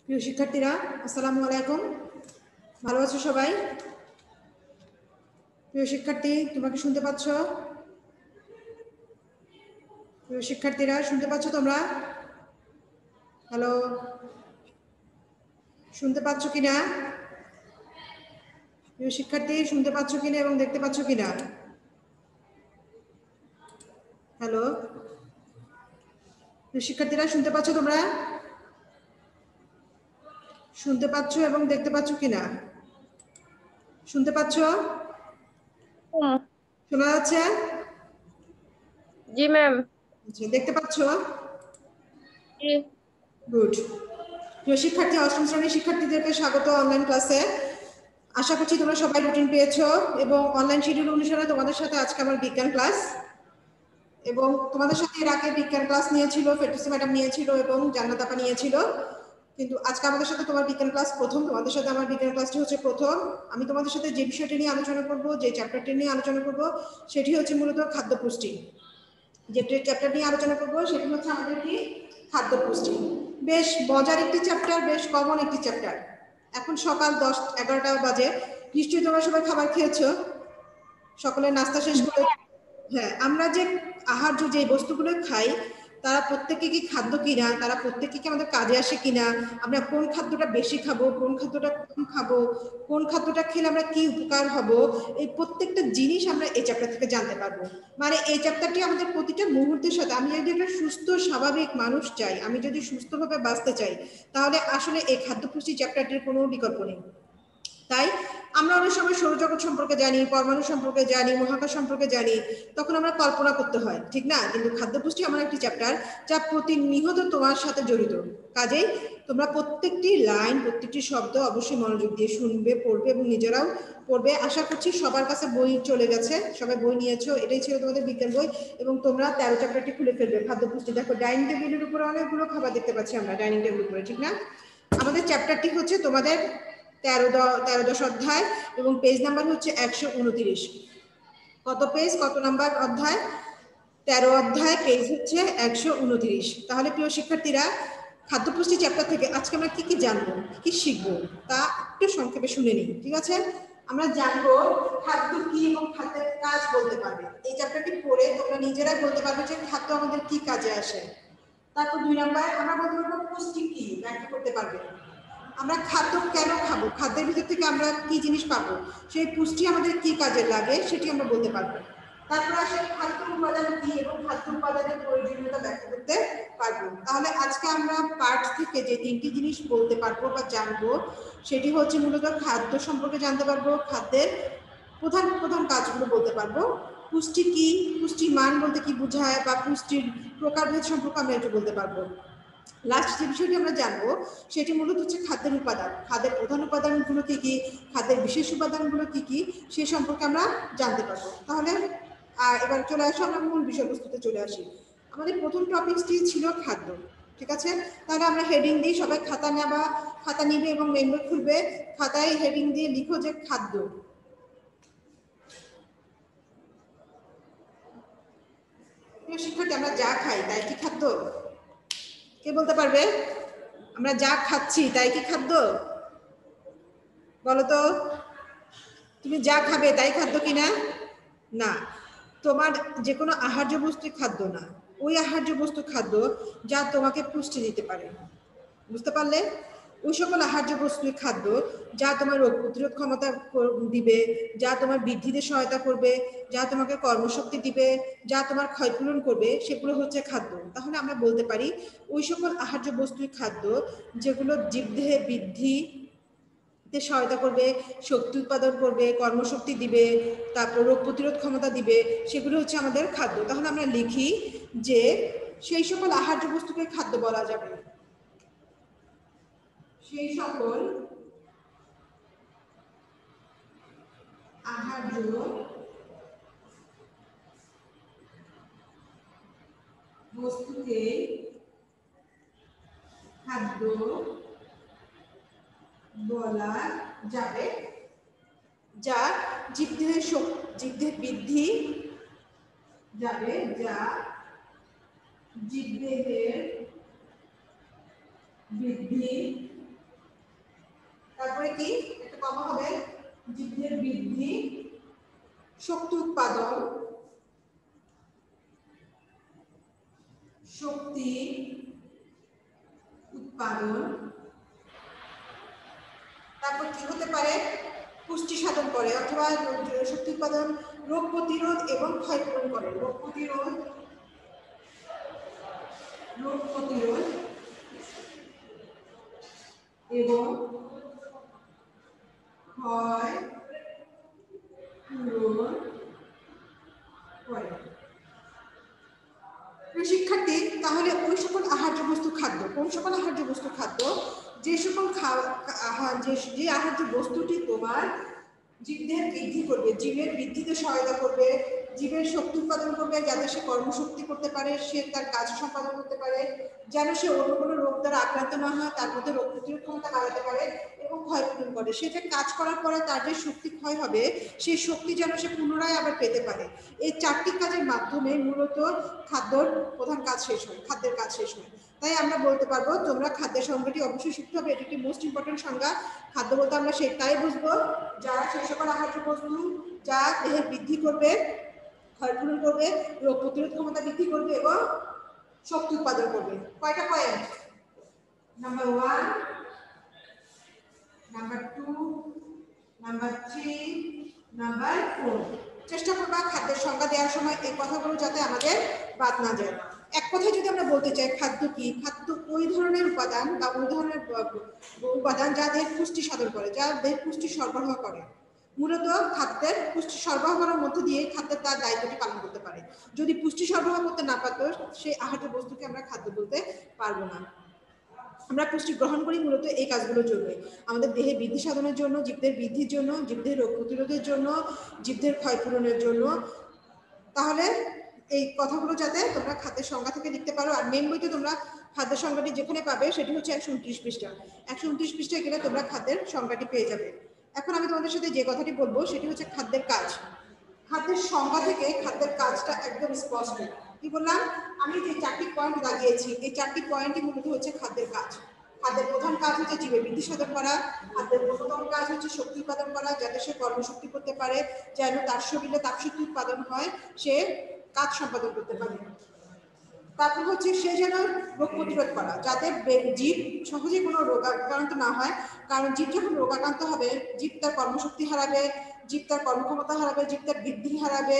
প্রিয় শিক্ষার্থীরা, আসসালামু আলাইকুম। ভালো আছো সবাই? প্রিয় শিক্ষার্থী, তোমাকে শুনতে পাচ্ছ? প্রিয় শিক্ষার্থীরা, শুনতে পাচ্ছ তোমরা? হ্যালো, শুনতে পাচ্ছ কিনা? প্রিয় শিক্ষার্থী, শুনতে পাচ্ছ কিনা এবং দেখতে পাচ্ছ কিনা? হ্যালো, প্রিয় শিক্ষার্থীরা, শুনতে পাচ্ছ তোমরা? শুনতে পাচ্ছ এবং দেখতে পাচ্ছ কিনা? শুনতে পাচ্ছ? শোনা যাচ্ছে? জি ম্যাম। দেখতে পাচ্ছ? জি। গুড। প্রিয় শিক্ষার্থী, অষ্টম শ্রেণীর শিক্ষার্থীদেরকে স্বাগত অনলাইন ক্লাসে। আশা করছি তোমরা সবাই রুটিন পেয়েছো এবং অনলাইন শিডিউল অনুসারে তোমাদের সাথে আজকে আমার বিজ্ঞান ক্লাস, এবং তোমাদের সাথে এর আগে বিজ্ঞান ক্লাস নিয়েছিল ফেরদৌসী ম্যাডাম নিয়েছিল এবং জান্নাত আপা নিয়েছিল, কিন্তু আজকে আমাদের সাথে তোমার বিজ্ঞান ক্লাস প্রথম। তোমাদের সাথে আমার বিজ্ঞান ক্লাসটি হচ্ছে প্রথম। আমি তোমাদের সাথে যে বিষয়টি নিয়ে আলোচনা করব, যে চ্যাপ্টারটি নিয়ে আলোচনা করব, সেটি হচ্ছে মূলত খাদ্য পুষ্টি। যে চ্যাপ্টার নিয়ে আলোচনা করব সেটি হচ্ছে আমাদের কি খাদ্য পুষ্টি। বেশ মজার একটি চ্যাপ্টার, বেশ কমন একটি চ্যাপ্টার। এখন সকাল 10-11টা বাজে, নিশ্চয়ই তোমরা সবাই খাবার খেয়েছো, সকলের নাস্তা শেষ করে। হ্যাঁ, আমরা যে আহার্য যে বস্তুগুলো খাই তারা প্রত্যেকে কি খাদ্য কিনা, তারা প্রত্যেকে কি আমাদের কাজে আসে কিনা, আমরা কোন খাদ্যটা বেশি খাবো, কোন খাদ্যটা কম খাবো, কোন খাদ্যটা খেলে আমরা কি উপকার হব, এই প্রত্যেকটা জিনিস আমরা এই চ্যাপ্টার থেকে জানতে পারবো। মানে এই চ্যাপ্টারটি আমাদের প্রতিটা মুহূর্তের সাথে, আমি যদি একটা সুস্থ স্বাভাবিক মানুষ চাই, আমি যদি সুস্থভাবে বাঁচতে চাই, তাহলে আসলে এই খাদ্য পুষ্টি চ্যাপ্টারটির কোনো বিকল্প নেই। তাই আমরা অনেক সময় সৌরজগৎ সম্পর্কে জানি, পরমাণু সম্পর্কে জানি, মহাকাশ সম্পর্কে জানি, তখন আমরা কল্পনা করতে হয়, ঠিক না? কিন্তু খাদ্যপুষ্টি এমন একটি চ্যাপ্টার যা প্রতিনিয়ত তোমার সাথে জড়িত। কাজেই তোমরা প্রত্যেকটি লাইন, প্রত্যেকটি শব্দ অবশ্যই মনোযোগ দিয়ে শুনবে, পড়বে এবং নিজেরাও পড়বে। আশা করছি সবার কাছে বই চলে গেছে, সবাই বই নিয়েছো, এটাই ছিল তোমাদের বিজ্ঞান বই, এবং তোমরা 13 চ্যাপ্টারটি খুলে ফেলবে। খাদ্যপুষ্টি দেখো, ডাইনিং টেবিলের উপরে অনেকগুলো খাবার দেখতে পাচ্ছি আমরা, ডাইনিং টেবিলের উপরে, ঠিক না? আমাদের চ্যাপ্টারটি হচ্ছে তোমাদের 13 অধ্যায় এবং পেজ নাম্বার হচ্ছে 129। কত পেজ, কত নাম্বার অধ্যায়? 13 অধ্যায়, পেজ হচ্ছে 129। তাহলে প্রিয় শিক্ষার্থীরা, খাদ্যপুষ্টি চ্যাপ্টার থেকে আজকে আমরা কি কি জানবো, কি শিখবো, তা একটু সংক্ষেপে শুনে নিই, ঠিক আছে? আমরা জানবো খাদ্য কি এবং খাদ্যের কাজ বলতে পারবে। এই চ্যাপ্টারটি পড়ে তোমরা নিজেরাই বলতে পারবে যে খাদ্য আমাদের কি কাজে আসে। তারপর 2 নাম্বার আমরা বলতে পারবো পুষ্টি কি, ব্যাখ্যা করতে পারবে। আমরা খাদ্য কেন খাবো, খাদ্যের ভিতর থেকে আমরা কি জিনিস পাবো, সেই পুষ্টি আমাদের কি কাজে লাগে সেটি আমরা বলতে পারবো। তারপর আসে খাদ্য উপাদান কি এবং খাদ্য উপাদানের প্রয়োজনীয়তা ব্যাখ্যা করতে পারবো। তাহলে আজকে আমরা পার্ট থেকে যে 3টি জিনিস বলতে পারবো বা জানবো, সেটি হচ্ছে মূলত খাদ্য সম্পর্কে জানতে পারবো, খাদ্যের প্রধান প্রধান কাজগুলো বলতে পারবো, পুষ্টি কি, পুষ্টির মান বলতে কি বোঝায়, বা পুষ্টির প্রকারভেদ সম্পর্কে আমরা একটু বলতে পারবো। লাস্ট যে বিষয়টি আমরা জানবো সেটি মূলত হচ্ছে খাদ্যের উপাদান, খাদ্যের প্রধান উপাদানগুলো কি কি, খাদ্যের বিশেষ উপাদানগুলো কি কি, সে সম্পর্কে আমরা জানতে পারবো। তাহলে এবার চলে আসো, আমরা মূল বিষয়বস্তুতে চলে আসি। আমাদের প্রথম টপিকটি ছিল খাদ্য, ঠিক আছে? তাহলে আমরা হেডিং দিই, সবাই খাতা নিবে এবং মেইন বই খুলবে, খাতায় হেডিং দিয়ে লিখো যে খাদ্য। শিক্ষার্থী, আমরা যা খাই তাই কি খাদ্য? কে বলতে পারবে? আমরা যা খাচ্ছি তাই কি খাদ্য? বলো তো, তুমি যা খাবে তাই খাদ্য কিনা? না, তোমার যে কোনো আহার্য বস্তু খাদ্য না, ওই আহার্য বস্তু খাদ্য যা তোমাকে পুষ্টি দিতে পারে। বুঝতে পারলে? ওই সকল আহার্য বস্তুই খাদ্য যা তোমার রোগ প্রতিরোধ ক্ষমতা দিবে, যা তোমার বৃদ্ধিতে সহায়তা করবে, যা তোমাকে কর্মশক্তি দিবে, যা তোমার ক্ষয়পূরণ করবে, সেগুলো হচ্ছে খাদ্য। তাহলে আমরা বলতে পারি ওই সকল আহার্য বস্তুই খাদ্য যেগুলো জীবদেহে বৃদ্ধি সহায়তা করবে, শক্তি উৎপাদন করবে, কর্মশক্তি দিবে, তারপর রোগ প্রতিরোধ ক্ষমতা দিবে, সেগুলো হচ্ছে আমাদের খাদ্য। তাহলে আমরা লিখি যে সেই সকল আহার্য বস্তুকে খাদ্য বলা যাবে, সেই সকল আহার্য বস্তুকে খাদ্য বলা যাবে যা জীবদেহের বৃদ্ধি যাবে, যা জীবদেহের বৃদ্ধি তারপরে কি একটা কমা হবে জীবদের বৃদ্ধি শক্তি উৎপাদন তারপর কি হতে পারে পুষ্টি সাধন করে অথবা শক্তি উৎপাদন রোগ প্রতিরোধ এবং ক্ষয়পূরণ করে রোগ প্রতিরোধ এবং ক্ষয়পূরণ করে। শিক্ষার্থী তাহলে ওই সকল আহার্য বস্তু খাদ্য কোন সকল আহার্য বস্তু খাদ্য যে সকল যে আহার্য বস্তুটি তোমার জীবদের বৃদ্ধি করবে জীবের বৃদ্ধিতে সহায়তা করবে জীবের শক্তি উৎপাদন করবে যাতে সে কর্মশক্তি করতে পারে সে তার কাজ সম্পাদন করতে পারে যেন সে অন্য কোনো রোগ দ্বারা আক্রান্ত না হয় তার মধ্যে রোগ প্রতিরোধ ক্ষমতা বাড়াতে পারে এবং ক্ষয়পূরণ করে সে যে কাজ করার পরে তার যে শক্তি ক্ষয় হবে সেই শক্তি যেন সে পুনরায় আবার পেতে পারে এই চারটি কাজের মাধ্যমে মূলত খাদ্যের প্রধান কাজ শেষ হয় খাদ্যের কাজ শেষ হয় তাই আমরা বলতে পারবো তোমরা খাদ্যের সংজ্ঞাটি অবশ্যই শিখতে হবে এটি একটি মোস্ট ইম্পর্টেন্ট সংজ্ঞা খাদ্য বলতে আমরা সেটাই বুঝবো যারা সেই সকল আহার্য বস্তু যা দেহের বৃদ্ধি করবে ক্ষয়পূরণ করবে রোগ প্রতিরোধ ক্ষমতা বৃদ্ধি করবে এবং শক্তি উৎপাদন করবে কয়টা point number 1 number 2 number 3 number 4 চেষ্টা করবা খাদ্যের সংজ্ঞা দেওয়ার সময় এই কথাগুলো যাতে আমাদের বাদ না যায় এক কথায় যদি আমরা বলতে চাই খাদ্য কি খাদ্য ওই ধরনের উপাদান বা ওই ধরনের উপাদান যা দেহের পুষ্টি সাধন করে যা দেহের পুষ্টি সরবরাহ করে মূলত খাদ্যের পুষ্টি সরবরাহ করার মধ্য দিয়ে খাদ্যের তার দায়িত্বটি পালন করতে পারে যদি পুষ্টি সরবরাহ করতে না পারতো সেই আহার্য বস্তুকে আমরা খাদ্য বলতে পারবো না আমরা পুষ্টি গ্রহণ করি মূলত এই কাজগুলোর জন্য আমাদের দেহে বৃদ্ধি সাধনের জন্য জীবদের বৃদ্ধির জন্য জীবদের রোগ প্রতিরোধের জন্য জীবদের ক্ষয়পূরণের জন্য তাহলে এই কথাগুলো যাতে তোমরা খাদ্যের সংজ্ঞা থেকে লিখতে পারো আর মেন বইতে তোমরা খাদ্যের সংজ্ঞাটি যেখানে পাবে সেটি হচ্ছে 129 পৃষ্ঠা 129 পৃষ্ঠায় গেলে তোমরা খাদ্যের সংজ্ঞাটি পেয়ে যাবে এখন আমি তোমাদের সাথে যে কথাটি বলবো সেটি হচ্ছে খাদ্যের কাজ খাদ্যের সংজ্ঞা থেকে খাদ্যের কাজটা একদম স্পষ্ট কি বললাম আমি যে চারটি পয়েন্ট লাগিয়েছি এই চারটি পয়েন্টই মূলত হচ্ছে খাদ্যের কাজ খাদ্যের প্রধান কাজ হচ্ছে জীবের বৃদ্ধি সাধন করা খাদ্যের প্রথম কাজ হচ্ছে শক্তি উৎপাদন করা যাতে সে কর্মশক্তি করতে পারে যেন তার শরীরে তাপশক্তি উৎপাদন হয় সে কাজ সম্পাদন করতে পারে তারপর হচ্ছে সে যেন রোগ প্রতিরোধ করা যাতে জীব সহজে কোনো রোগাক্রান্ত না হয় কারণ জীব যখন রোগাক্রান্ত হবে জীব তার কর্মশক্তি হারাবে জীব তার কর্মক্ষমতা হারাবে জীব তার বৃদ্ধি হারাবে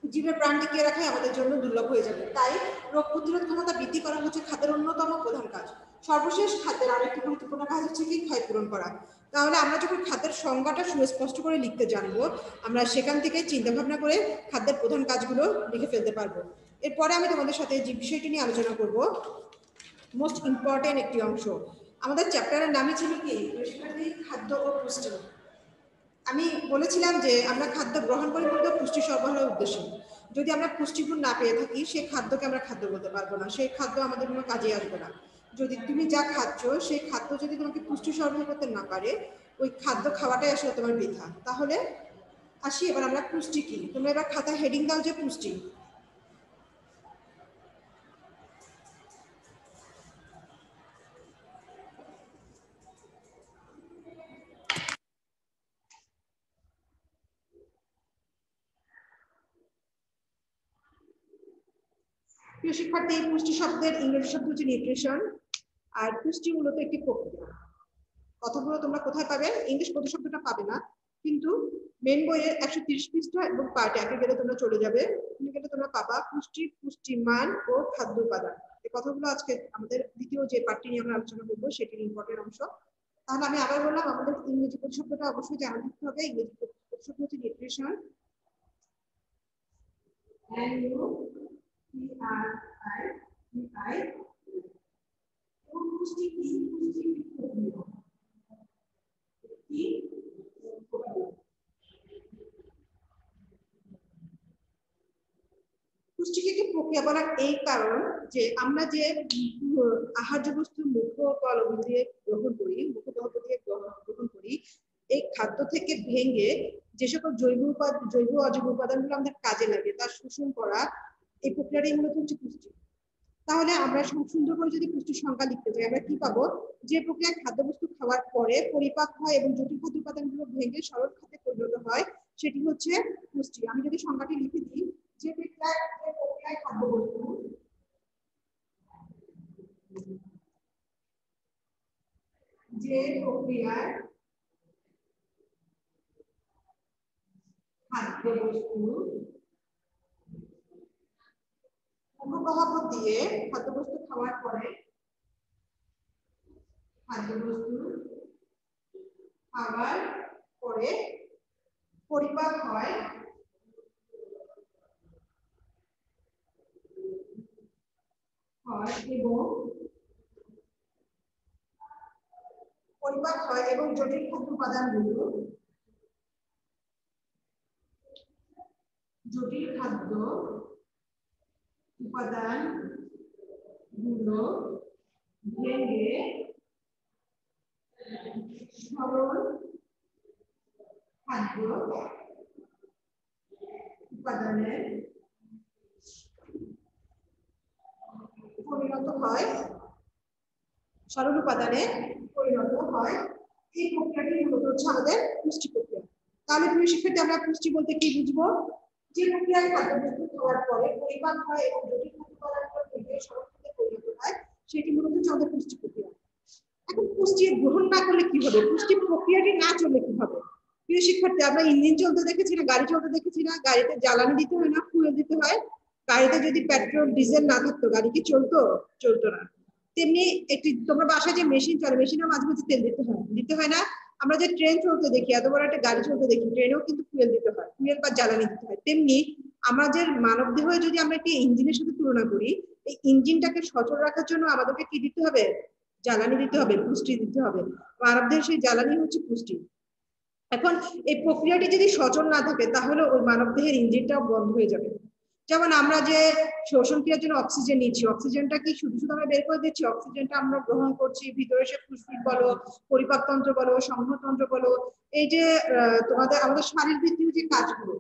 জীবের প্রাণ টিকিয়ে রাখাই আমাদের জন্য দুর্লভ হয়ে যাবে তাই রোগ প্রতিরোধ ক্ষমতা বৃদ্ধি করা হচ্ছে খাদ্যের অন্যতম প্রধান কাজ সর্বশেষ খাদ্যের আরেকটি গুরুত্বপূর্ণ কাজ হচ্ছে কি ক্ষয়পূরণ করা তাহলে আমরা যখন খাদ্যের সংজ্ঞাটা সুস্পষ্ট করে লিখতে জানবো আমরা সেখান থেকে চিন্তা ভাবনা করে খাদ্যের প্রধান কাজগুলো লিখে ফেলতে পারবো এরপরে আমি তোমাদের সাথে যে বিষয়টি নিয়ে আলোচনা করব মোস্ট ইম্পর্টেন্ট একটি অংশ আমাদের চ্যাপ্টারের নামই ছিল কি খাদ্য ও পুষ্টি আমি বলেছিলাম যে আমরা খাদ্য গ্রহণ করি মূলত পুষ্টি সরবরাহের উদ্দেশ্যে যদি আমরা পুষ্টিগুণ না পেয়ে থাকি সেই খাদ্যকে আমরা খাদ্য বলতে পারবো না সেই খাদ্য আমাদের কোনো কাজে আসবে না যদি তুমি যা খাচ্ছ সেই খাদ্য যদি তোমাকে পুষ্টি সরবরাহ করতে না পারে ওই খাদ্য খাওয়াটাই আসলে তোমার বৃথা তাহলে আসি এবার আমরা পুষ্টি কি তোমরা এবার খাতায় হেডিং দাও যে পুষ্টি প্রিয় শিক্ষার্থী পুষ্টি শব্দের ইংরেজি শব্দ হচ্ছে নিউট্রিশন আর পুষ্টি মূলত একটি প্রক্রিয়া কথাগুলো তোমরা কোথায় পাবে ইংলিশ প্রতিশব্দটা পাবে না কিন্তু মেন বইয়ের 130 পৃষ্ঠা এবং পার্ট একে গেলে তোমরা চলে যাবে তুমি গেলে তোমরা পাবা পুষ্টি পুষ্টিমান ও খাদ্য উপাদান এই কথাগুলো আজকে আমাদের দ্বিতীয় যে পার্টটি নিয়ে আমরা আলোচনা করবো সেটির ইম্পর্টেন্ট অংশ তাহলে আমি আবার বললাম আমাদের ইংরেজি প্রতিশব্দটা অবশ্যই জানা থাকতে হবে ইংরেজি প্রতিশব্দ হচ্ছে নিউট্রিশন পুষ্টি কি পুষ্টিকে একটি প্রক্রিয়া বলার এই কারণ যে আমরা যে আহার্য বস্তু মুখ কলম দিয়ে গ্রহণ করি মুখগহ্বর দিয়ে গ্রহণ করি এই খাদ্য থেকে ভেঙে যে সকল জৈব অজৈব উপাদানগুলো আমাদের কাজে লাগে তা শোষণ করা এই প্রক্রিয়াটাই মূলত হচ্ছে পুষ্টি তাহলে আমরা সুন্দর করে যদি পুষ্টির সংজ্ঞা লিখতে চাই আমরা কি পাবো, যে প্রক্রিয়ায় খাদ্যবস্তু খাওয়ার পরে পরিপাক হয় এবং জটিল খাদ্য উপাদানগুলো ভেঙে সরল খাদ্যে পরিণত হয় সেটি হচ্ছে পুষ্টি। আমি যদি সংজ্ঞাটি লিখে দিই, যে প্রক্রিয়ায় খাদ্যবস্তু অনুগ্রহ দিয়ে খাদ্যবস্তু খাওয়ার পরে পরিপাক হয় এবং জটিল খাদ্য উপাদানগুলো ভেঙে সরল খাদ্য উপাদানে পরিণত হয় এই প্রক্রিয়াটি মূলত হচ্ছে আমাদের পুষ্টি প্রক্রিয়া। তাহলে প্রিয় শিক্ষার্থী আমরা পুষ্টি বলতে কি বুঝবো, যে প্রক্রিয়ায় খাদ্যবস্তু খাওয়ার পরে পরিপাক হয় এবং জটিল খাদ্য উপাদানগুলো ভেঙে সরল খাদ্যে পরিণত হয় সেটি মূলত হচ্ছে আমাদের পুষ্টি প্রক্রিয়া। এখন পুষ্টি গ্রহণ না করলে কি হবে, পুষ্টি প্রক্রিয়াটি না চললে কি হবে? প্রিয় শিক্ষার্থী আমরা ইঞ্জিন চলতে দেখেছি না, গাড়ি চলতে দেখেছি না, গাড়িতে জ্বালানি দিতে হয় না, ফুয়েল দিতে হয়। গাড়িতে যদি পেট্রোল ডিজেল না থাকতো গাড়ি কি চলতো না। তেমনি একটি তোমরা বাসায় যে মেশিন চলে মেশিনের মাঝে মাঝে তেল দিতে হয় না। আমরা যে ট্রেন চলতে দেখি, এত বড় একটা গাড়ি চলতে দেখি, ট্রেনেও কিন্তু ফুয়েল দিতে হয়, ফুয়েল বা জ্বালানি দিতে হয়। তেমনি আমাদের মানব দেহ যদি আমরা একটি ইঞ্জিনের সাথে তুলনা করি, এই ইঞ্জিনটাকে সচল রাখার জন্য আমাদেরকে কি দিতে হবে, জ্বালানি দিতে হবে, পুষ্টি দিতে হবে। মানবদেহের সেই জ্বালানি হচ্ছে পুষ্টি। এখন এই প্রক্রিয়াটি যদি সচল না থাকে তাহলে ওই মানবদেহের ইঞ্জিনটাও বন্ধ হয়ে যাবে। যেমন আমরা যে শ্বসন ক্রিয়ার জন্য অক্সিজেন নিচ্ছি, অক্সিজেনটা কি শুধু আমরা বের করে দিচ্ছি, অক্সিজেনটা আমরা গ্রহণ করছি, ভিতরে সে ফুসফুস বলো, পরিপাকতন্ত্র বলো, সংহতন্ত্র বলো, এই যে আমাদের শারীরবৃত্তীয় যে কাজগুলো,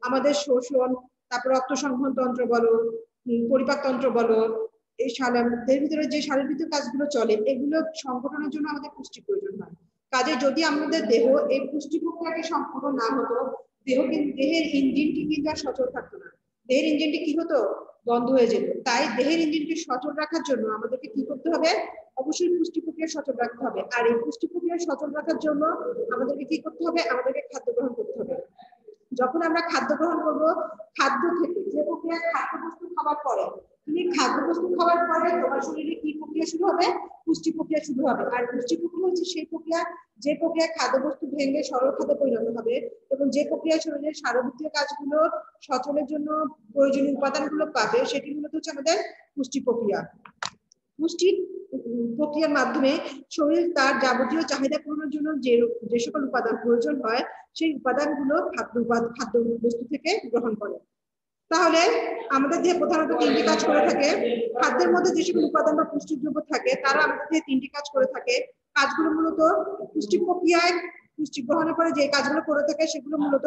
আমাদের শোষণ, তারপর রক্ত সংবহনতন্ত্র বলো, পরিপাকতন্ত্র বলো, এই দেহের ভিতরে যে শারীরবৃত্তীয় কাজগুলো চলে এগুলো সংগঠনের জন্য আমাদের পুষ্টি প্রয়োজন হয়। কাজে যদি আমাদের দেহ এই পুষ্টি প্রক্রিয়াটি সম্পূর্ণ না হতো, দেহের ইঞ্জিনটি কিন্তু আর সচল থাকতো না, দেহের ইঞ্জিনটি কি হতো, বন্ধ হয়ে যেত। তাই দেহের ইঞ্জিনকে সচল রাখার জন্য আমাদেরকে কি করতে হবে, অবশ্যই পুষ্টি প্রক্রিয়া সচল রাখতে হবে। আর এই পুষ্টি প্রক্রিয়া সচল রাখার জন্য আমাদেরকে কি করতে হবে, আমাদেরকে খাদ্য গ্রহণ করতে হবে। যখন আমরা খাদ্য গ্রহণ করবো, খাদ্য থেকে যে প্রক্রিয়া খাদ্যবস্তু খাওয়ার পরে, তুমি খাদ্যবস্তু খাওয়ার পরে তোমার শরীরে কি প্রক্রিয়া শুরু হবে, পুষ্টি প্রক্রিয়া শুরু হবে। আর পুষ্টি প্রক্রিয়া হচ্ছে সেই প্রক্রিয়া যে প্রক্রিয়া খাদ্যবস্তু ভেঙে সরল খাদ্যে পরিণত হবে এবং যে প্রক্রিয়া শরীরের শারীরবৃত্তীয় কাজগুলো সচলের জন্য প্রয়োজনীয় উপাদানগুলো পাবে, সেটি মূলত হচ্ছে আমাদের পুষ্টি প্রক্রিয়া। পুষ্টি প্রক্রিয়ার মাধ্যমে শরীর তার যাবতীয় চাহিদা পূরণের জন্য যে সকল উপাদান প্রয়োজন হয় সেই উপাদানগুলো খাদ্য বস্তু থেকে গ্রহণ করে। তাহলে আমাদের দেহে প্রধানত তিনটি কাজ করে থাকে। খাদ্যের মধ্যে যে সকল উপাদান বা পুষ্টির দ্রব্য থাকে তারা আমাদের দেহে তিনটি কাজ করে থাকে। কাজগুলো মূলত পুষ্টি প্রক্রিয়ায় পুষ্টি গ্রহণের পরে যে কাজগুলো করে থাকে সেগুলো মূলত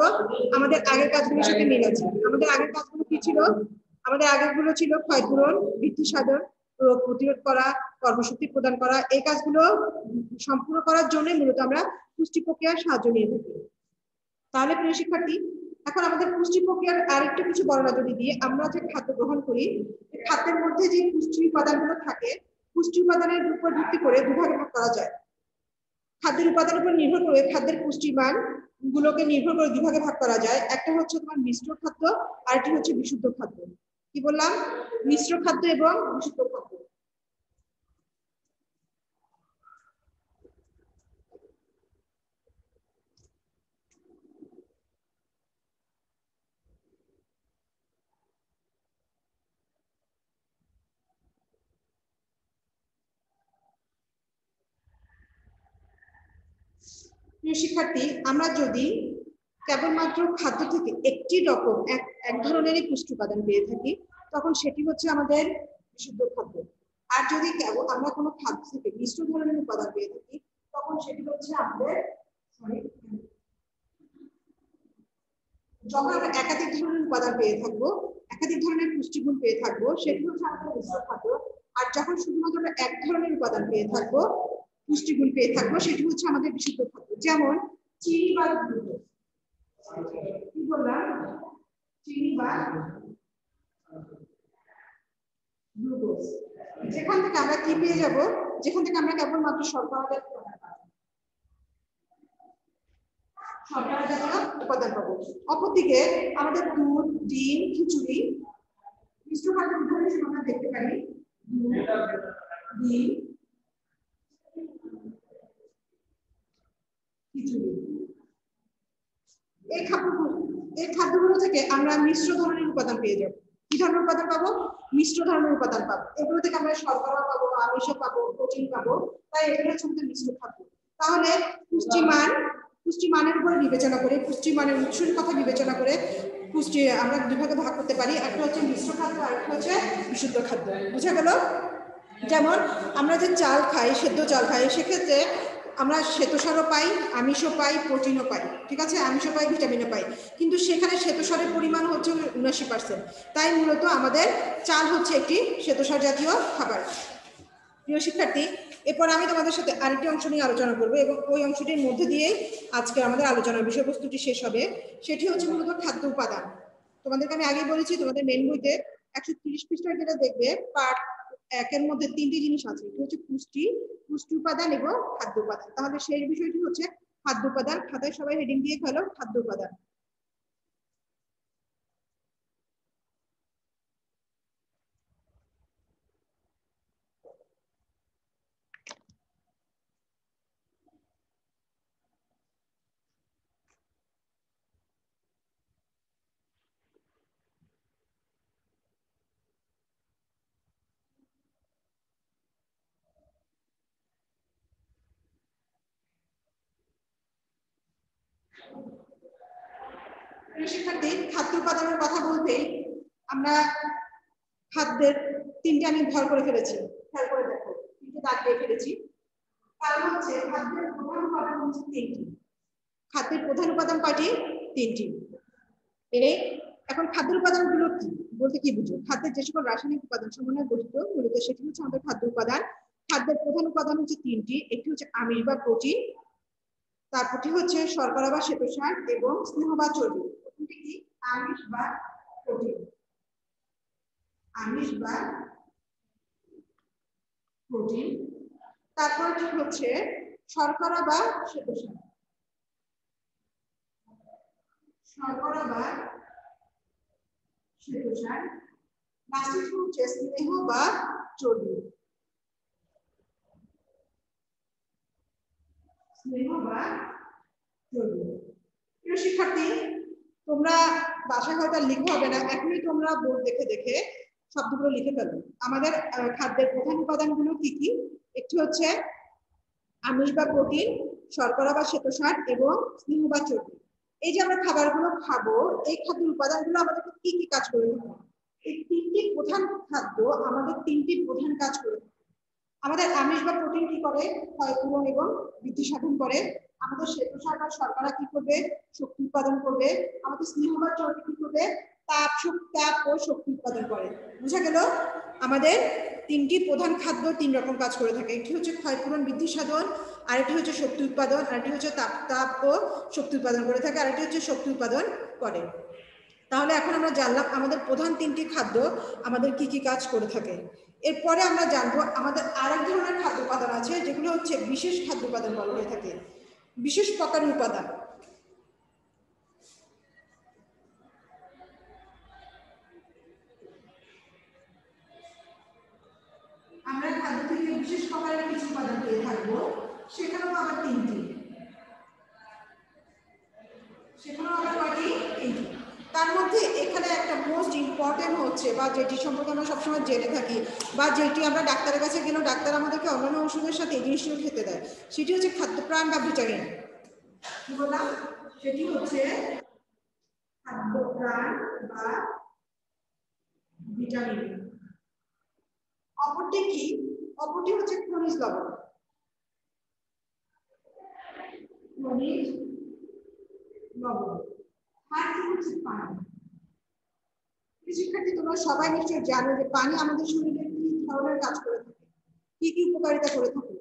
আমাদের আগের কাজগুলোর সাথে মিল আছে। আমাদের আগের কাজগুলো কি ছিল, আমাদের আগেরগুলো ছিল ক্ষয়পূরণ, বৃদ্ধি সাধন, রোগ প্রতিরোধ করা, কর্মশক্তি প্রদান করা। এই কাজগুলো সম্পূর্ণ করার জন্য মূলত আমরা পুষ্টি প্রক্রিয়ার সাহায্য নিয়ে থাকি। তাহলে প্রিয় শিক্ষার্থী, এখন আমাদের পুষ্টি প্রক্রিয়ার আরেকটু কিছু বর্ণনা যদি দিই, আমরা যে খাদ্য গ্রহণ করি খাদ্যের মধ্যে যে পুষ্টি উপাদানগুলো থাকে, পুষ্টি উপাদানের উপর ভিত্তি করে দুভাগে ভাগ করা যায়। খাদ্যের উপাদানের উপর নির্ভর করে খাদ্যের পুষ্টিমান গুলোকে নির্ভর করে দুভাগে ভাগ করা যায়। একটা হচ্ছে তোমার মিশ্র খাদ্য, আরেকটি হচ্ছে বিশুদ্ধ খাদ্য। কি বললাম, মিশ্র খাদ্য এবং বিশুদ্ধ খাদ্য। প্রিয় শিক্ষার্থী, আমরা যদি কেবলমাত্র খাদ্য থেকে একটি রকম এক ধরনেরই পুষ্টি উপাদান পেয়ে থাকি তখন সেটি হচ্ছে আমাদের বিশুদ্ধ খাদ্য। আর যদি আমরা কোনো খাদ্য থেকে মিশ্র ধরনের উপাদান পেয়ে থাকি তখন সেটি হচ্ছে আমাদের যখন আমরা একাধিক ধরনের উপাদান পেয়ে থাকবো একাধিক ধরনের পুষ্টিগুণ পেয়ে থাকবো সেটি হচ্ছে আমাদের মিশ্র খাদ্য। আর যখন শুধুমাত্র এক ধরনের উপাদান পেয়ে থাকবো, পুষ্টিগুণ পেয়ে থাকবো, সেটি হচ্ছে আমাদের বিশুদ্ধ খাদ্য। যেমন চিনি বা গ্লুকোজ। কি বললাম? চিনি বা গ্লুকোজ। যেখান থেকে আমরা কি পেয়ে যাব? যেখান থেকে আমরা কেবলমাত্র শর্করা জাতীয় উপাদান পাবো। অপরদিকে আমাদের দুধ, ডিম, খিচুড়ি মিশ্র খাদ্য উদাহরণ হিসেবে আমরা দেখতে পারি দুধ, ডিম, খিচুড়ি। এই খাদ্যগুলো থেকে আমরা মিশ্র ধরনের উপাদান পেয়ে যাব। কি ধরনের উপাদান পাবো? মিশ্র ধরনের উপাদান পাবো। এগুলো থেকে আমরা শর্করা পাবো, আমিষ পাবো, প্রোটিন পাবো। তাই এগুলো হচ্ছে আমাদের মিশ্র খাদ্য। তাহলে পুষ্টিমানের উপর বিবেচনা করে, পুষ্টিমানের উৎসের কথা বিবেচনা করে পুষ্টি আমরা দুভাগে ভাগ করতে পারি। একটা হচ্ছে মিশ্র খাদ্য, আর একটা হচ্ছে বিশুদ্ধ খাদ্য। বুঝা গেল? যেমন আমরা যে চাল খাই, সেদ্ধ চাল খাই, সেক্ষেত্রে আমরা শ্বেতসারও পাই, আমিষও পাই, প্রোটিনও পাই। ঠিক আছে, আমিষও পাই, ভিটামিনও পাই, কিন্তু সেখানে শ্বেতসারের পরিমাণ হচ্ছে 79%। তাই মূলত আমাদের চাল হচ্ছে একটি শ্বেতসার জাতীয় খাবার। প্রিয় শিক্ষার্থী, এরপর আমি তোমাদের সাথে আরেকটি অংশ নিয়ে আলোচনা করবো এবং ওই অংশটির মধ্যে দিয়েই আজকে আমাদের আলোচনার বিষয়বস্তুটি শেষ হবে। সেটি হচ্ছে মূলত খাদ্য উপাদান। তোমাদেরকে আমি আগেই বলেছি, তোমাদের মেন বইতে 130 পৃষ্ঠার যেটা দেখবে, পার্ট 1-এর মধ্যে 3টি জিনিস আছে। এটি হচ্ছে পুষ্টি উপাদান এবং খাদ্য উপাদান। তাহলে সেই বিষয়টি হচ্ছে খাদ্য উপাদান। খাতায় সবাই হেডিং দিয়ে ফেলো, খাদ্য উপাদান। শিক্ষার্থী, খাদ্য উপাদানের কথা বলতেই আমরা খাদ্যের 3টে আমি ভর করে ফেলেছি। খেয়াল করে দেখো, 3টে দাগ দিয়ে ফেলেছি। কারণ হচ্ছে খাদ্যের প্রধান উপাদান হচ্ছে 3টি। খাদ্যের প্রধান উপাদান কয়টি? 3টি। এখন খাদ্যের উপাদানগুলো কি বলতে কি বুঝো? খাদ্যের যে সকল রাসায়নিক উপাদান সমন্বয়ে গঠিত মূলত সেটি হচ্ছে আমাদের খাদ্য উপাদান। খাদ্যের প্রধান উপাদান হচ্ছে 3টি। একটি হচ্ছে আমিষ বা প্রোটিন, তারপরটি হচ্ছে শর্করা বা শ্বেতসার এবং স্নেহ বা চর্বি। প্রথমটি কি? আমিষ বা প্রোটিন। আমিষ বা প্রোটিন। তারপরটি হচ্ছে শর্করা বা শ্বেতসার। শর্করা বা শ্বেতসার। লাস্টে হচ্ছে স্নেহ বা চর্বি। স্নেহ বা চর্বি। প্রিয় শিক্ষার্থী, তোমরা বাসায় হয়তো লিখতে হবে না, এখনই তোমরা বোর্ড দেখে দেখে শব্দগুলো লিখে ফেলো। আমাদের খাদ্যের প্রধান উপাদানগুলো কি কি? একটি হচ্ছে আমিষ বা প্রোটিন, শর্করা বা শ্বেতসার এবং স্নেহ বা চর্বি। এই যে আমরা খাবারগুলো খাবো, এই খাদ্যের উপাদানগুলো আমাদেরকে কি কি কাজ করে থাকে? এই 3টি প্রধান খাদ্য আমাদের 3টি প্রধান কাজ করে থাকে। আমাদের আমিষ বা প্রোটিন কি করে? ক্ষয়পূরণ এবং বৃদ্ধি সাধন করে। আমাদের শ্বেতসার বা শর্করা কি করবে? শক্তি উৎপাদন করবে। আমাদের স্নেহ বা চর্বি কি করবে? তাপ ও শক্তি উৎপাদন করে। বুঝা গেল? আমাদের 3টি প্রধান খাদ্য 3 রকম কাজ করে থাকে। একটি হচ্ছে ক্ষয়পূরণ বৃদ্ধি সাধন, আরেকটি হচ্ছে শক্তি উৎপাদন, আরেকটি হচ্ছে তাপ ও শক্তি উৎপাদন করে থাকে, আরেকটি হচ্ছে শক্তি উৎপাদন করে। তাহলে এখন আমরা জানলাম আমাদের প্রধান 3টি খাদ্য আমাদের কি কি কাজ করে থাকে। এরপরে আমরা জানবো আমাদের আরেক ধরনের খাদ্য উপাদান আছে, যেগুলো হচ্ছে বিশেষ খাদ্য উপাদান বলা হয়ে থাকে। বিশেষ প্রকারের উপাদান। আমরা খাদ্য থেকে বিশেষ প্রকারের কিছু উপাদান পেয়ে থাকবো, সেখানেও আবার 3টি। সেখানেও আবার কয়টি? 3টি। তার মধ্যে এখানে একটা মোস্ট ইম্পর্টেন্ট হচ্ছে, বা যেটি সম্পর্কে আমরা সবসময় জেনে থাকি, বা যেটি আমরা ডাক্তারের কাছে গেলেও ডাক্তার আমাদেরকে অন্যান্য ওষুধের সাথে এই জিনিসটিও খেতে দেয়, সেটি হচ্ছে খাদ্যপ্রাণ বা ভিটামিন। কি বললাম? সেটি হচ্ছে খাদ্যপ্রাণ বা ভিটামিন। অপরটি কি? অপরটি হচ্ছে খনিজ লবণ। খনিজ লবণ। আর কি হচ্ছে পানি। শিক্ষার্থী তোমরা সবাই নিশ্চয়ই জানো যে পানি আমাদের শরীরে কি ধরনের কাজ করে থাকে, কি কি উপকারিতা করে থাকে।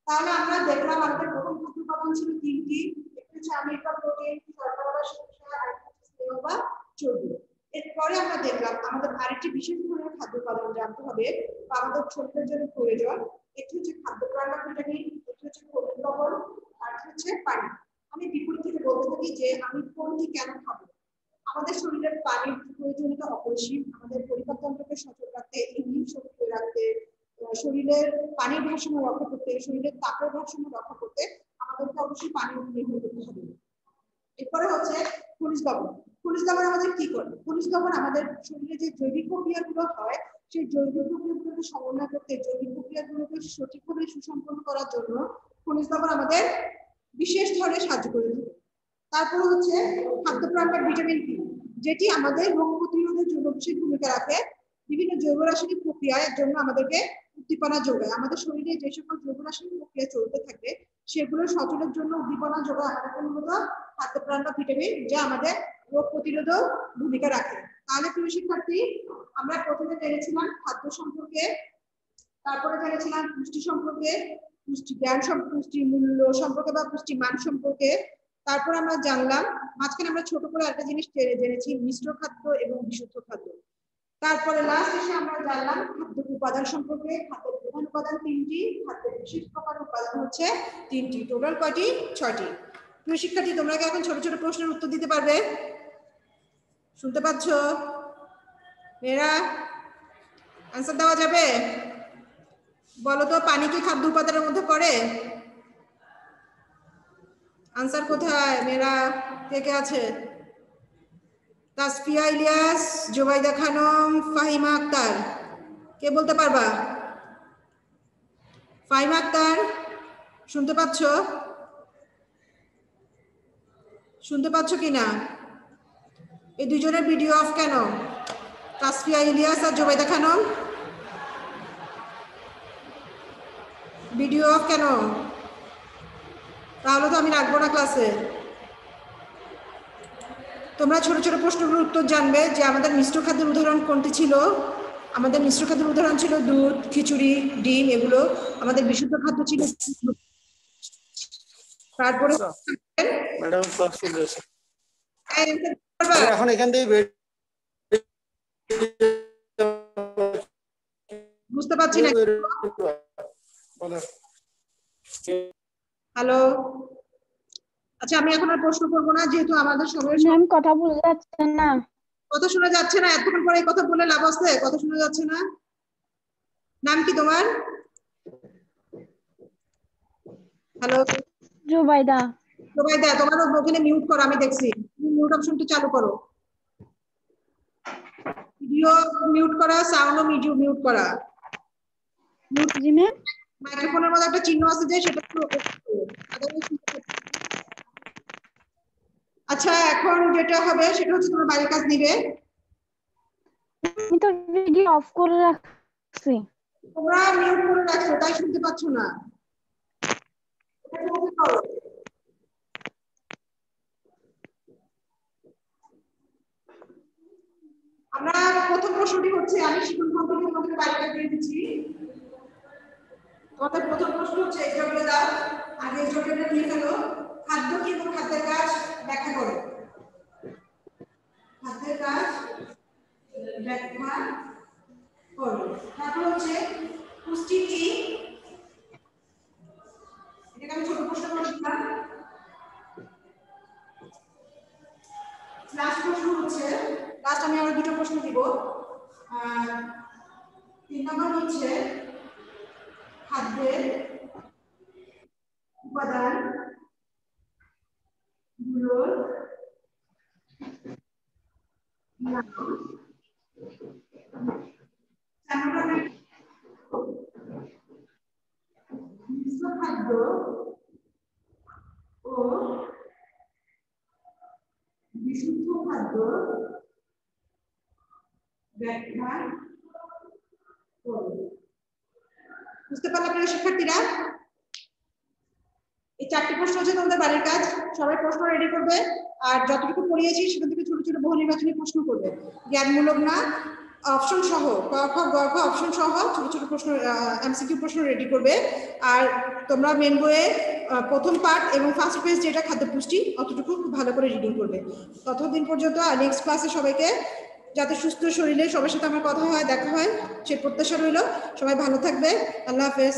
তাহলে আমরা দেখলাম আমাদের প্রথম খাদ্য উপাদান ছিল তিনটি, একটি হচ্ছে আমিষ বা প্রোটিন, শর্করা বা শস্য, আর একটা হচ্ছে স্নেহ বা চর্বি। এরপরে আমরা দেখলাম আমাদের আরেকটি বিশেষ ধরনের খাদ্য উপাদান জানতে হবে বা আমাদের শরীরের জন্য প্রয়োজন। এটি হচ্ছে খাদ্য প্রাণ ভিটামিন, এটি হচ্ছে খনিজ লবণ, আর হচ্ছে পানি। আমি বিপরীত থেকে বলতে থাকি যে আমি কোনটি কেন খাবো। আমাদের শরীরের পানির প্রয়োজনীয়তা অপরিসীম। আমাদের পরিপাকতন্ত্রকে সচল রাখতে, ইমিউন শক্তি রাখতে, শরীরের পানির ভারসাম্য রক্ষা করতে, শরীরের তাপের ভারসাম্য রক্ষা করতে আমাদেরকে অবশ্যই পানির উপর নির্ভর করতে হবে। এরপরে হচ্ছে খনিজ লবণ। খনিজ লবণ আমাদের কি করে? খনিজ লবণ আমাদের শরীরে যে জৈবিক প্রক্রিয়াগুলো হয় সেই জৈবিক প্রক্রিয়াগুলোকে সমন্বয় করতে, জৈবিক প্রক্রিয়াগুলোকে সঠিকভাবে সুসম্পন্ন করার জন্য খনিজ লবণ আমাদের বিশেষ ধরনের সাহায্য করে থাকে। তারপর হচ্ছে খাদ্যপ্রাণ বা ভিটামিন বি, যেটি আমাদের রোগ প্রতিরোধের জন্য বিশেষ ভূমিকা রাখে। বিভিন্ন জৈব রাসায়নিক প্রক্রিয়ার জন্য আমাদেরকে উদ্দীপনা যোগায়। আমাদের শরীরে যে সকল জৈব রাসায়নিক প্রক্রিয়া চলতে থাকে সেগুলো সচলের জন্য উদ্দীপনা যোগায় আমাদের মূলত খাদ্যপ্রাণ বা ভিটামিন, যা আমাদের রোগ প্রতিরোধক ভূমিকা রাখে। তাহলে প্রিয় শিক্ষার্থী, আমরা প্রথমে জেনেছিলাম খাদ্য সম্পর্কে, তারপরে জেনেছিলাম পুষ্টি সম্পর্কে, পুষ্টি জ্ঞান পুষ্টি মূল্য সম্পর্কে বা পুষ্টি মান সম্পর্কে। তারপর আমরা জানলাম, মাঝখানে আমরা ছোট করে একটা জিনিস জেনেছি, মিশ্র খাদ্য এবং বিশুদ্ধ খাদ্য। তারপরে লাস্ট এসে আমরা জানলাম খাদ্য উপাদান সম্পর্কে। খাদ্যের প্রধান উপাদান তিনটি, খাদ্যের বিশেষ প্রকার উপাদান হচ্ছে তিনটি। টোটাল কয়টি? 6টি। প্রিয় শিক্ষার্থী, তোমরা কি এখন ছোট ছোট প্রশ্নের উত্তর দিতে পারবে? শুনতে পাচ্ছ? মেয়েরা আনসার দেওয়া যাবে? বলো তো, পানি কি খাদ্য উপাদানের মধ্যে পড়ে? আনসার কোথায় মেয়েরা? কে কে আছে? তাসফিয়া ইলিয়াস, জোবাইদা খানম, ফাহিমা আক্তার। কে বলতে পারবা? ফাহিমা আক্তার, শুনতে পাচ্ছ? শুনতে পাচ্ছ কিনা? এই দুজনের ভিডিও অফ কেন? তাসফিয়া ইলিয়াস আর জোবাইদা খানম ভিডিও অফ কেন? তাহলে তো আমি রাখবো না ক্লাসে। তোমরা ছোট ছোট প্রশ্নগুলোর উত্তর জানবে যে আমাদের মিশ্র খাদ্যের উদাহরণ কোনটি ছিল। আমাদের মিশ্র খাদ্যের উদাহরণ ছিল দুধ, খিচুড়ি, ডিম, এগুলো। আমাদের বিশুদ্ধ খাদ্য ছিল তারপরে ম্যাডাম ক্লাস চলছে পারবা? এখন এখান থেকে বুঝতে পারছি না। হ্যালো, আচ্ছা আমি এখন আর প্রশ্ন করবো না, যেহেতু আমাদের সময় ম্যাম কথা বলা যাচ্ছে না। কথা শোনা যাচ্ছে না। এতক্ষণ পরে এই কথা বলে লাভ আছে? কথা শোনা যাচ্ছে না। নাম কি তোমার? হ্যালো জুবাইদা। জোবাইদা, তোমার ওখানে মিউট করো, আমি দেখছি। তুমি মিউট অপশনটা চালু করো। ভিডিও মিউট করা, সাউন্ডও মিউট করা। জি ম্যাম। মাইক্রোফোনের মধ্যে একটা চিহ্ন আছে যে সেটা আচ্ছা, এখন যেটা হবে সেটা হচ্ছে তোমার বাড়ির কাজ দিবে। আমি তো ভিডিও অফ করে রাখছি। তোমরা মিউট করে রাখছো, তাই শুনতে পাচ্ছ না। আমরা প্রথম প্রশ্নটি হচ্ছে, আমি শিক্ষণ থেকে তোমাদের বাড়িতে দিয়ে দিচ্ছি। তোমাদের প্রথম প্রশ্ন হচ্ছে এই জটিল দাও, আগে এই জটিলটা নিয়ে ফেলো। খাদ্য কি এবং খাদ্যের কাজ ব্যাখ্যা করো। খাদ্যের কাজ ব্যাখ্যা করো। তারপর হচ্ছে পুষ্টি কি, এটাকে আমি ছোট প্রশ্ন করে দিলাম। লাস্ট প্রশ্ন হচ্ছে, লাস্ট আমি আরো দুটো প্রশ্ন দিব। 3 নম্বর হচ্ছে খাদ্যের উপাদান গুলোর মিশ্র খাদ্য ও বিশুদ্ধ খাদ্য ব্যাখ্যা করো। বুঝতে পারলে আপনারা শিক্ষার্থীরা? এই 4টি প্রশ্ন হচ্ছে তোমাদের বাড়ির কাজ, সবাই প্রশ্ন রেডি করবে আর যতটুকু পড়িয়েছি সেখান থেকে ছোট ছোট বহু নির্বাচনী প্রশ্ন করবে, জ্ঞানমূলক না, অপশন সহ ক খ গ ঘ অপশন সহ ছোট ছোট প্রশ্ন এমসিকিউ প্রশ্ন রেডি করবে। আর তোমরা মেন বইয়ে প্রথম পার্ট এবং ফার্স্ট পেজ যেটা খাদ্য পুষ্টি অতটুকু খুব ভালো করে রিডিং করবে। ততদিন পর্যন্ত নেক্সট ক্লাসে সবাইকে যাতে সুস্থ শরীরে সবার সাথে আমার কথা হয়, দেখা হয়, সে প্রত্যাশা রইল। সবাই ভালো থাকবে। আল্লাহ হাফেজ।